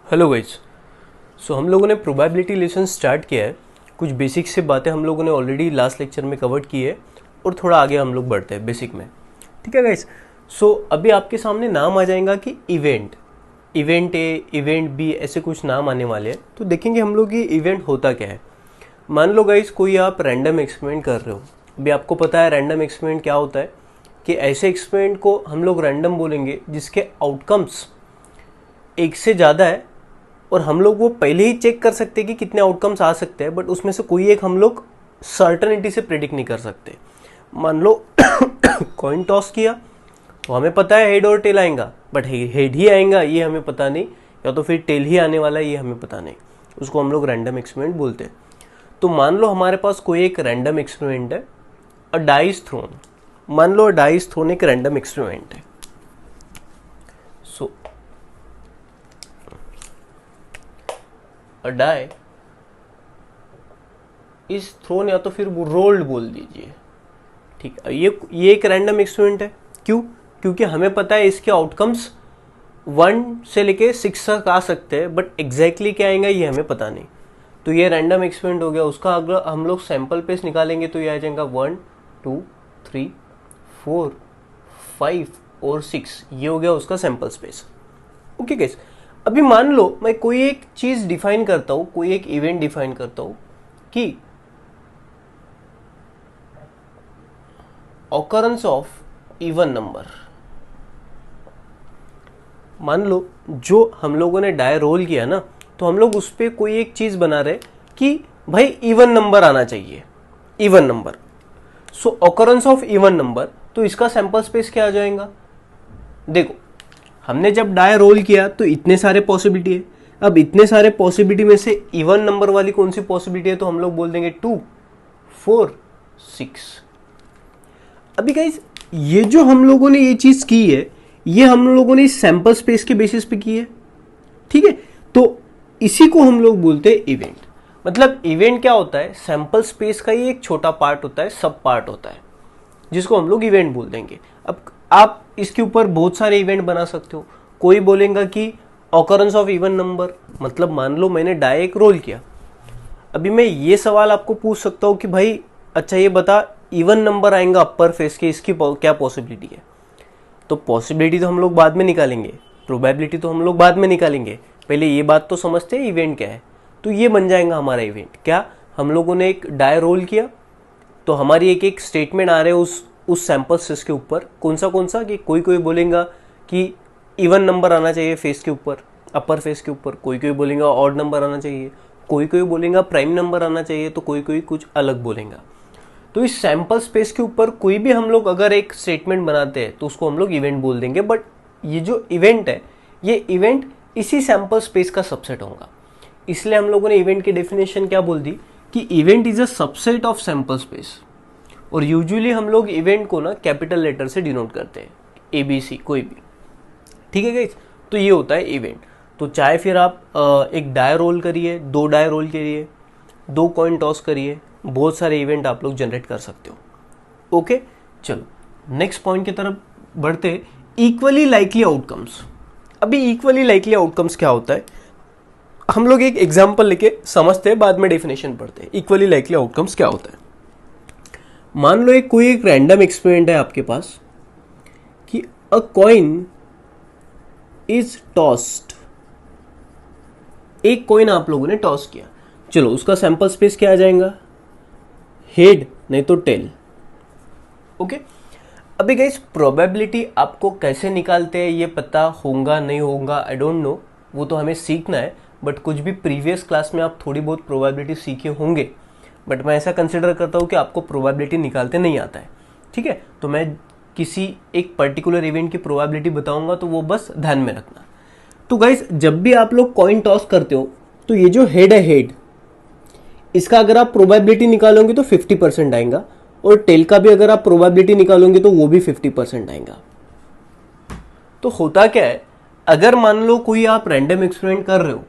Hello guys. हम लोगों ने प्रोबेबिलिटी लेसन स्टार्ट किया है। कुछ बेसिक से बातें हम लोगों ने ऑलरेडी लास्ट लेक्चर में कवर की है और थोड़ा आगे हम लोग बढ़ते हैं बेसिक में। ठीक है गाइस। अभी आपके सामने नाम आ जाएगा कि इवेंट ए, इवेंट बी, ऐसे कुछ नाम आने वाले हैं। तो देखेंगे हम लोग ये इवेंट होता क्या है। मान लो गाइस कोई आप रैंडम एक्सपेरिमेंट कर रहे हो। अभी आपको पता है रैंडम एक्सपेरिमेंट क्या होता है कि ऐसे एक्सपेरिमेंट को हम लोग रैंडम बोलेंगे जिसके आउटकम्स एक से ज़्यादा है और हम लोग वो पहले ही चेक कर सकते हैं कि कितने आउटकम्स आ सकते हैं, बट उसमें से कोई एक हम लोग सर्टेनिटी से प्रेडिक्ट नहीं कर सकते। मान लो कॉइन टॉस किया तो हमें पता है हेड और टेल आएगा, बट हेड ही आएगा ये हमें पता नहीं, या तो फिर टेल ही आने वाला है ये हमें पता नहीं। उसको हम लोग रैंडम एक्सपेरिमेंट बोलते हैं। तो मान लो हमारे पास कोई एक रैंडम एक्सपेरिमेंट है, अ डाइस थ्रोन। मान लो डाइस थ्रोन एक रैंडम एक्सपेरिमेंट है। डाई इज थ्रोन, या तो फिर वो रोल्ड बोल दीजिए। ठीक है, ये एक रैंडम एक्सपेरिमेंट है। क्यों? क्योंकि हमें पता है इसके आउटकम्स 1 से लेके 6 तक आ सकते हैं, बट एग्जैक्टली क्या आएगा ये हमें पता नहीं। तो ये रैंडम एक्सपेरिमेंट हो गया। उसका अगर हम लोग सैंपल पेस निकालेंगे तो ये आ जाएगा 1 2 3 4 5 और 6। ये हो गया उसका सैंपल स्पेस। ओके गाइस, अभी मान लो मैं कोई एक चीज डिफाइन करता हूं, कोई एक इवेंट डिफाइन करता हूं कि ऑकरेंस ऑफ इवन नंबर। मान लो जो हम लोगों ने डाई रोल किया ना, तो हम लोग उस पर कोई एक चीज बना रहे कि भाई इवन नंबर आना चाहिए, even number. Occurrence of even number, तो इसका सैंपल स्पेस क्या आ जाएगा? देखो, हमने जब डाई रोल किया तो इतने सारे पॉसिबिलिटी है। अब इतने सारे पॉसिबिलिटी में से इवन नंबर वाली कौन सी पॉसिबिलिटी है? तो हम लोग बोल देंगे 2 4 6। अभी गाइस ये जो हम लोगों ने ये चीज की है, ये हम लोगों ने सैंपल स्पेस के बेसिस पे की है। ठीक है, तो इसी को हम लोग बोलते हैं इवेंट। मतलब इवेंट क्या होता है? सैंपल स्पेस का ही एक छोटा पार्ट होता है, सब पार्ट होता है, जिसको हम लोग इवेंट बोल देंगे। अब आप इसके ऊपर बहुत सारे इवेंट बना सकते हो। कोई बोलेगा कि ऑकरेंस ऑफ इवन नंबर, मतलब मान लो मैंने डाई एक रोल किया। अभी मैं ये सवाल आपको पूछ सकता हूं कि भाई अच्छा ये बता, इवन नंबर आएगा अपर फेस के, इसकी क्या पॉसिबिलिटी है? तो पॉसिबिलिटी तो हम लोग बाद में निकालेंगे, प्रोबेबिलिटी तो हम लोग बाद में निकालेंगे। पहले ये बात तो समझते हैं इवेंट क्या है। तो ये बन जाएगा हमारा इवेंट। क्या? हम लोगों ने एक डाई रोल किया तो हमारी एक एक स्टेटमेंट आ रहे हैं उस सैंपल स्पेस के ऊपर। कौन सा कि कोई बोलेगा कि इवन नंबर आना चाहिए फेस के ऊपर, अपर फेस के ऊपर। कोई बोलेगा ऑड नंबर आना चाहिए, कोई बोलेगा प्राइम नंबर आना चाहिए, तो कोई कुछ अलग बोलेगा। तो इस सैंपल स्पेस के ऊपर कोई भी हम लोग अगर एक स्टेटमेंट बनाते हैं तो उसको हम लोग इवेंट बोल देंगे। बट ये जो इवेंट है, ये इवेंट इसी सैंपल स्पेस का सबसेट होगा। इसलिए हम लोगों ने इवेंट की डेफिनेशन क्या बोल दी कि event is a subset of sample space. और यूजुअली हम लोग इवेंट को ना कैपिटल लेटर से डिनोट करते हैं, ABC कोई भी। ठीक है गाइस, तो ये होता है इवेंट। तो चाहे फिर आप एक डाई रोल करिए, 2 डाई रोल करिए, 2 कॉइन टॉस करिए, बहुत सारे इवेंट आप लोग जनरेट कर सकते हो। ओके, चलो नेक्स्ट पॉइंट की तरफ बढ़ते। Equally likely outcomes. अभी इक्वली लाइकली आउटकम्स क्या होता है, हम लोग एक एग्जांपल लेके समझते हैं, बाद में डेफिनेशन पढ़ते हैं। इक्वली लाइकली आउटकम्स क्या होता है? मान लो कोई एक रैंडम एक्सपेरिमेंट है आपके पास कि अ कॉइन इज टॉस्ड। एक कॉइन आप लोगों ने टॉस किया। चलो उसका सैंपल स्पेस क्या आ जाएगा? हेड नहीं तो टेल। ओके, अभी गाइस प्रोबेबिलिटी आपको कैसे निकालते हैं ये पता होगा नहीं होगा, आई डोंट नो, वो तो हमें सीखना है। बट कुछ भी प्रीवियस क्लास में आप थोड़ी बहुत प्रोबेबिलिटी सीखे होंगे, बट मैं ऐसा कंसिडर करता हूँ कि आपको प्रोबेबिलिटी निकालते नहीं आता है। ठीक है, तो मैं किसी एक पर्टिकुलर इवेंट की प्रोबेबिलिटी बताऊंगा, तो वो बस ध्यान में रखना। तो गाइस जब भी आप लोग कॉइन टॉस करते हो तो ये जो हेड है, हेड, इसका अगर आप प्रोबेबिलिटी निकालोगे तो 50% आएगा, और टेल का भी अगर आप प्रोबेबिलिटी निकालोगे तो वो भी 50% आएगा। तो होता क्या है, अगर मान लो कोई आप रैंडम एक्सपेरिमेंट कर रहे हो,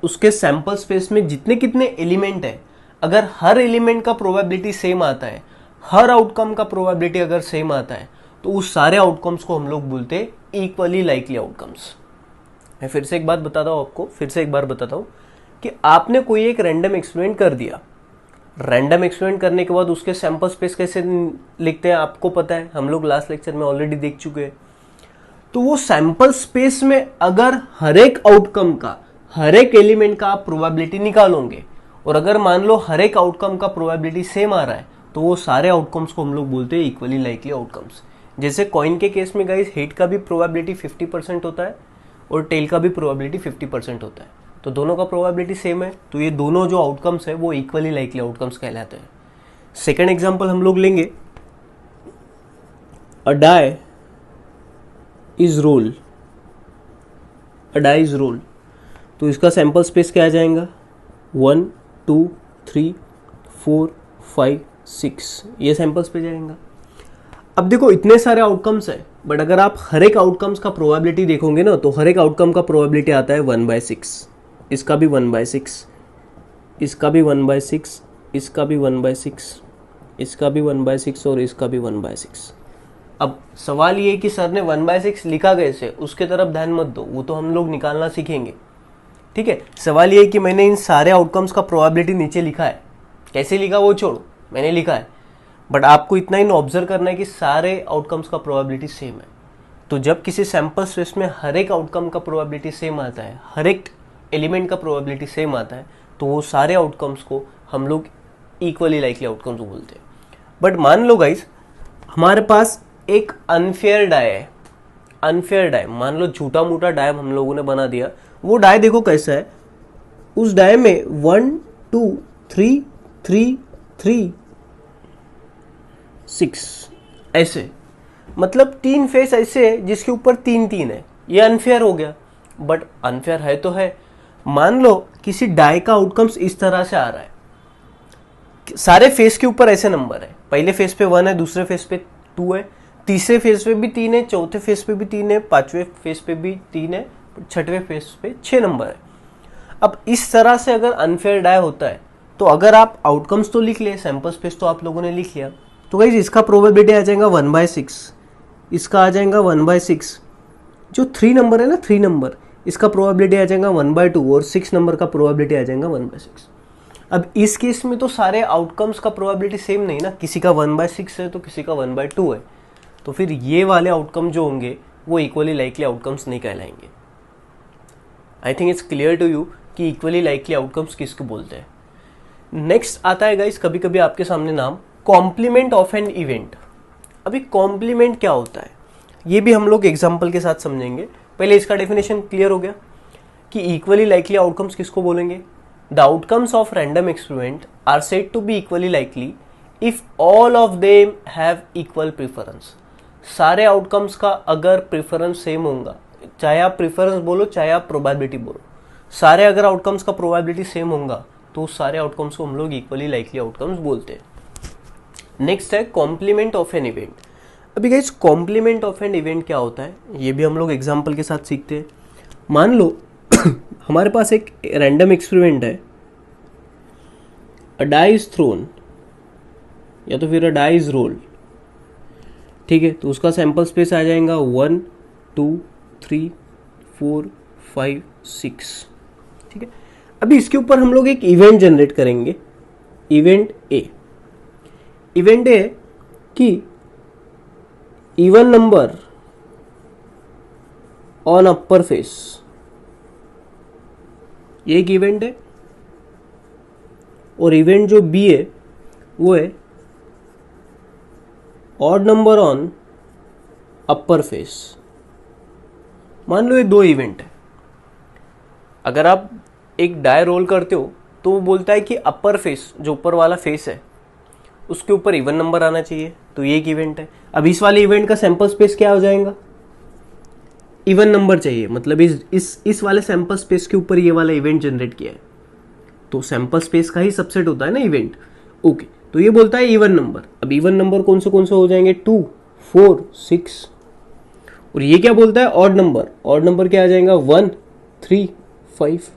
उसके सैंपल स्पेस में जितने कितने एलिमेंट है, अगर हर एलिमेंट का प्रोबेबिलिटी सेम आता है, हर आउटकम का प्रोबेबिलिटी अगर सेम आता है, तो उस सारे आउटकम्स को हम लोग बोलते हैं इक्वली लाइकली आउटकम्स। मैं फिर से एक बात बताता हूँ आपको, फिर से एक बार बताता हूँ कि आपने कोई एक रैंडम एक्सपेरिमेंट कर दिया। रैंडम एक्सपेरिमेंट करने के बाद उसके सैंपल स्पेस कैसे लिखते हैं आपको पता है, हम लोग लास्ट लेक्चर में ऑलरेडी देख चुके हैं। तो वो सैंपल स्पेस में अगर हर एक आउटकम का, हर एक एलिमेंट का आप प्रोबेबिलिटी निकालोगे, और अगर मान लो हर एक आउटकम का प्रोबेबिलिटी सेम आ रहा है, तो वो सारे आउटकम्स को हम लोग बोलते हैं इक्वली लाइकली आउटकम्स। जैसे कॉइन के केस में गाइस हेड का भी प्रोबेबिलिटी 50% होता है और टेल का भी प्रोबेबिलिटी 50% होता है, तो दोनों का प्रोबेबिलिटी सेम है, तो ये दोनों जो आउटकम्स है वो इक्वली लाइकली आउटकम्स कहलाते हैं। सेकेंड एग्जाम्पल हम लोग लेंगे, a die is roll, a die is roll, तो इसका सैंपल स्पेस क्या आ जाएगा, 1 2 3 4 5 6, ये सैंपल स्पेस जाएगा। अब देखो इतने सारे आउटकम्स है, बट अगर आप हर एक आउटकम्स का प्रोबेबिलिटी देखोगे ना, तो हर एक आउटकम का प्रोबेबिलिटी आता है 1/6, इसका भी 1/6, इसका भी 1/6, इसका भी 1/6, इसका भी 1/6 और इसका भी 1/6। अब सवाल ये है कि सर ने 1/6 लिखा कैसे, उसके तरफ ध्यान मत दो, वो तो हम लोग निकालना सीखेंगे, ठीक है। सवाल ये है कि मैंने इन सारे आउटकम्स का प्रोबेबिलिटी नीचे लिखा है, कैसे लिखा वो छोड़ो, मैंने लिखा है, बट आपको इतना ही ऑब्जर्व करना है कि सारे आउटकम्स का प्रोबेबिलिटी सेम है। तो जब किसी सैंपल स्पेस में हर एक आउटकम का प्रोबेबिलिटी सेम आता है, हर एक एलिमेंट का प्रोबेबिलिटी सेम आता है, तो वो सारे आउटकम्स को हम लोग इक्वली लाइकली आउटकम्स बोलते हैं। बट मान लो गाइस हमारे पास एक अनफेयर डाई है, अनफेयर डाई, मान लो झूठा मूठा डाई हम लोगों ने बना दिया। वो डाई देखो कैसा है, उस डाई में 1 2 3 3 3 6 ऐसे, मतलब 3 फेस ऐसे है जिसके ऊपर 3 3 है, ये अनफेयर हो गया। बट अनफेयर है तो है, मान लो किसी डाई का आउटकम्स इस तरह से आ रहा है, सारे फेस के ऊपर ऐसे नंबर है, पहले फेस पे 1 है, दूसरे फेस पे 2 है, तीसरे फेस पे भी 3 है, चौथे फेस पे भी 3 है, पांचवें फेस पे भी 3 है, छठवें फेस पे 6 नंबर है। अब इस तरह से अगर अनफेयर डाई होता है, तो अगर आप आउटकम्स तो लिख लिए, सैंपल स्पेस तो आप लोगों ने लिख लिया, तो गाइस इसका प्रोबेबिलिटी आ जाएगा 1/6, इसका आ जाएगा 1/6, जो 3 नंबर है ना, 3 नंबर, इसका प्रोबेबिलिटी आ जाएगा 1/2 और 6 नंबर का प्रोबेबिलिटी आ जाएगा 1/6। अब इस केस में तो सारे आउटकम्स का प्रोबेबिलिटी सेम नहीं ना, किसी का 1/6 है तो किसी का 1/2 है, तो फिर ये वाले आउटकम जो होंगे वो इक्वली लाइकली आउटकम्स नहीं कहलाएंगे। I think it's clear to you कि इक्वली लाइकली आउटकम्स किसको बोलते हैं। नेक्स्ट आता है गाइस कभी कभी आपके सामने नाम, कॉम्प्लीमेंट ऑफ एन इवेंट। अभी कॉम्प्लीमेंट क्या होता है ये भी हम लोग एग्जाम्पल के साथ समझेंगे। पहले इसका डेफिनेशन क्लियर हो गया कि इक्वली लाइकली आउटकम्स किसको बोलेंगे, the outcomes of random experiment are said to be equally likely if all of them have equal preference. सारे आउटकम्स का अगर प्रेफरेंस सेम होगा, चाहे आप प्रेफरेंस बोलो चाहे आप प्रोबेबिलिटी बोलो, सारे अगर आउटकम्स का प्रोबेबिलिटी सेम होगा तो सारे आउटकम्स को हम लोग इक्वली लाइकली आउटकम्स बोलते हैं। नेक्स्ट है कॉम्प्लीमेंट ऑफ एन इवेंट। अभी guys complement of an event क्या होता है ये भी हम लोग एग्जाम्पल के साथ सीखते हैं। मान लो हमारे पास एक रैंडम एक्सपेरिमेंट है, अ डाई इज थ्रोन या तो फिर अ डाई इज रोल्ड, ठीक है, तो उसका सैंपल स्पेस आ जाएगा 1 2 3 4 5 6, ठीक है। अभी इसके ऊपर हम लोग एक इवेंट जनरेट करेंगे, इवेंट ए। इवेंट ए कि even number on upper face, ये एक इवेंट है, और इवेंट जो बी है वो है odd number on upper face. मान लो ये 2 इवेंट है, अगर आप एक डाई रोल करते हो तो वो बोलता है कि अपर फेस जो ऊपर वाला फेस है उसके ऊपर इवन नंबर आना चाहिए, तो ये एक इवेंट है। अब इस वाले इवेंट का सैंपल स्पेस क्या हो जाएगा, इवन नंबर चाहिए, मतलब इस वाले सैंपल स्पेस के ऊपर ये वाला इवेंट जनरेट किया है, तो सैंपल स्पेस का ही सबसेट होता है ना इवेंट, ओके। तो ये बोलता है इवन नंबर। अब इवन नंबर कौन से हो जाएंगे, 2 4 6, और ये क्या बोलता है ऑड नंबर, ऑड नंबर क्या आ जाएगा 1 3 5।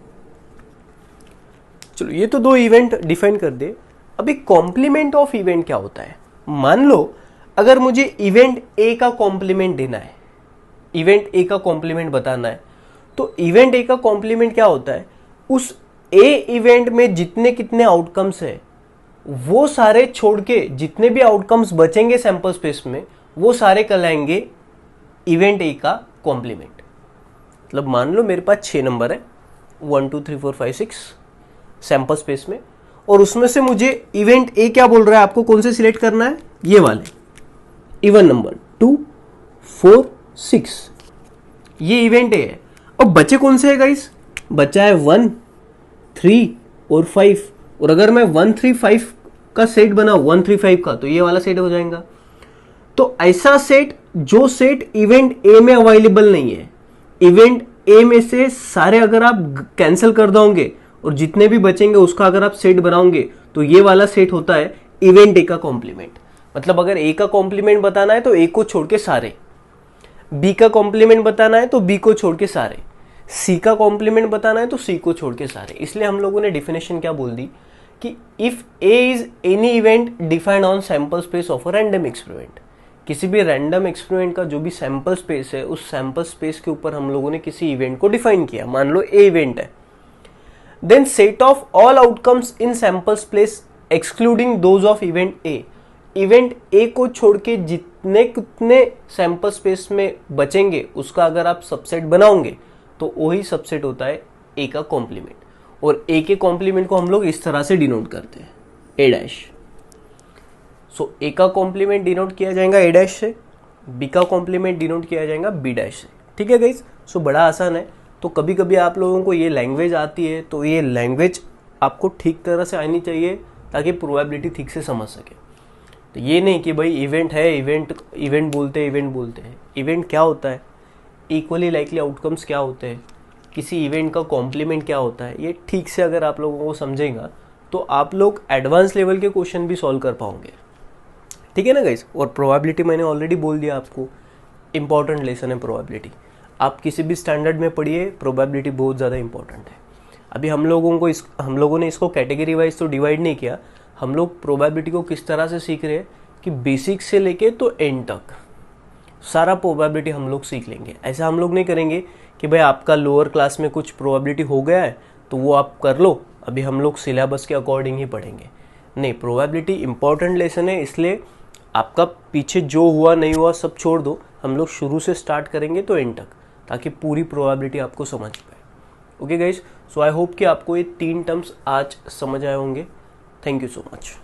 चलो ये तो 2 इवेंट डिफाइन कर दे। अभी कॉम्प्लीमेंट ऑफ इवेंट क्या होता है, मान लो अगर मुझे इवेंट ए का कॉम्प्लीमेंट देना है, इवेंट ए का कॉम्प्लीमेंट बताना है, तो इवेंट ए का कॉम्प्लीमेंट क्या होता है, उस ए इवेंट में जितने कितने आउटकम्स है वो सारे छोड़ के जितने भी आउटकम्स बचेंगे सैंपल स्पेस में वो सारे कहलाएंगे इवेंट ए का कॉम्प्लीमेंट। मतलब मान लो मेरे पास 6 नंबर है 1 2 3 4 5 6 सैंपल स्पेस में, और उसमें से मुझे इवेंट ए क्या बोल रहा है, आपको कौन से सिलेक्ट करना है, ये वाले इवन नंबर 2 4 6, ये इवेंट ए है। अब बचे कौन से है गाइस, बचा है 1 3 और 5, और अगर मैं 1 3 5 का सेट बनाऊं 1 3 5 का, तो ये वाला सेट हो जाएगा। तो ऐसा सेट जो सेट इवेंट ए में अवेलेबल नहीं है, इवेंट ए में से सारे अगर आप कैंसिल कर दोगे और जितने भी बचेंगे उसका अगर आप सेट बनाओगे, तो ये वाला सेट होता है इवेंट ए का कॉम्प्लीमेंट। मतलब अगर ए का कॉम्प्लीमेंट बताना है तो ए को छोड़ के सारे, बी का कॉम्प्लीमेंट बताना है तो बी को छोड़ के सारे, सी का कॉम्प्लीमेंट बताना है तो सी को छोड़ के सारे। इसलिए हम लोगों ने डेफिनेशन क्या बोल दी कि if A is any event defined on sample space of a random experiment, किसी भी रैंडम एक्सपेरिमेंट का जो भी सैंपल स्पेस है उस सैंपल स्पेस के ऊपर हम लोगों ने किसी इवेंट को डिफाइन किया, मान लो ए इवेंट है, then set of all outcomes in sample space excluding those of event A, event A को छोड़ के जितने कितने सैंपल स्पेस में बचेंगे उसका अगर आप सबसेट बनाओगे तो वही सबसेट होता है ए का कॉम्प्लीमेंट। और ए के कॉम्प्लीमेंट को हम लोग इस तरह से डिनोट करते हैं ए डैश। सो ए का कॉम्प्लीमेंट डिनोट किया जाएगा ए डैश से, बी का कॉम्प्लीमेंट डिनोट किया जाएगा बी डैश से। ठीक है गाइस, सो बड़ा आसान है। तो कभी कभी आप लोगों को ये लैंग्वेज आती है तो ये लैंग्वेज आपको ठीक तरह से आनी चाहिए ताकि प्रोबेबिलिटी ठीक से समझ सके। तो ये नहीं कि भाई इवेंट है, इवेंट बोलते हैं। इवेंट क्या होता है, इक्वली लाइकली आउटकम्स क्या होते हैं, किसी इवेंट का कॉम्प्लीमेंट क्या होता है, ये ठीक से अगर आप लोगों को समझेगा तो आप लोग एडवांस लेवल के क्वेश्चन भी सॉल्व कर पाओगे। ठीक है ना गाइस। और प्रोबेबिलिटी मैंने ऑलरेडी बोल दिया आपको, इंपॉर्टेंट लेसन है प्रोबेबिलिटी। आप किसी भी स्टैंडर्ड में पढ़िए, प्रोबेबिलिटी बहुत ज़्यादा इंपॉर्टेंट है। अभी हम लोगों ने इसको कैटेगरी वाइज तो डिवाइड नहीं किया, हम लोग प्रोबेबिलिटी को किस तरह से सीख रहे हैं कि बेसिक से लेके तो एंड तक सारा प्रोबेबिलिटी हम लोग सीख लेंगे। ऐसा हम लोग नहीं करेंगे कि भाई आपका लोअर क्लास में कुछ प्रोबेबिलिटी हो गया है तो वो आप कर लो, अभी हम लोग सिलेबस के अकॉर्डिंग ही पढ़ेंगे। नहीं, प्रोबेबिलिटी इंपॉर्टेंट लेसन है, इसलिए आपका पीछे जो हुआ नहीं हुआ सब छोड़ दो, हम लोग शुरू से स्टार्ट करेंगे तो एंड तक, ताकि पूरी प्रोबेबिलिटी आपको समझ पाए। Okay guys, so I hope कि आपको ये 3 टर्म्स आज समझ आए होंगे। Thank you so much.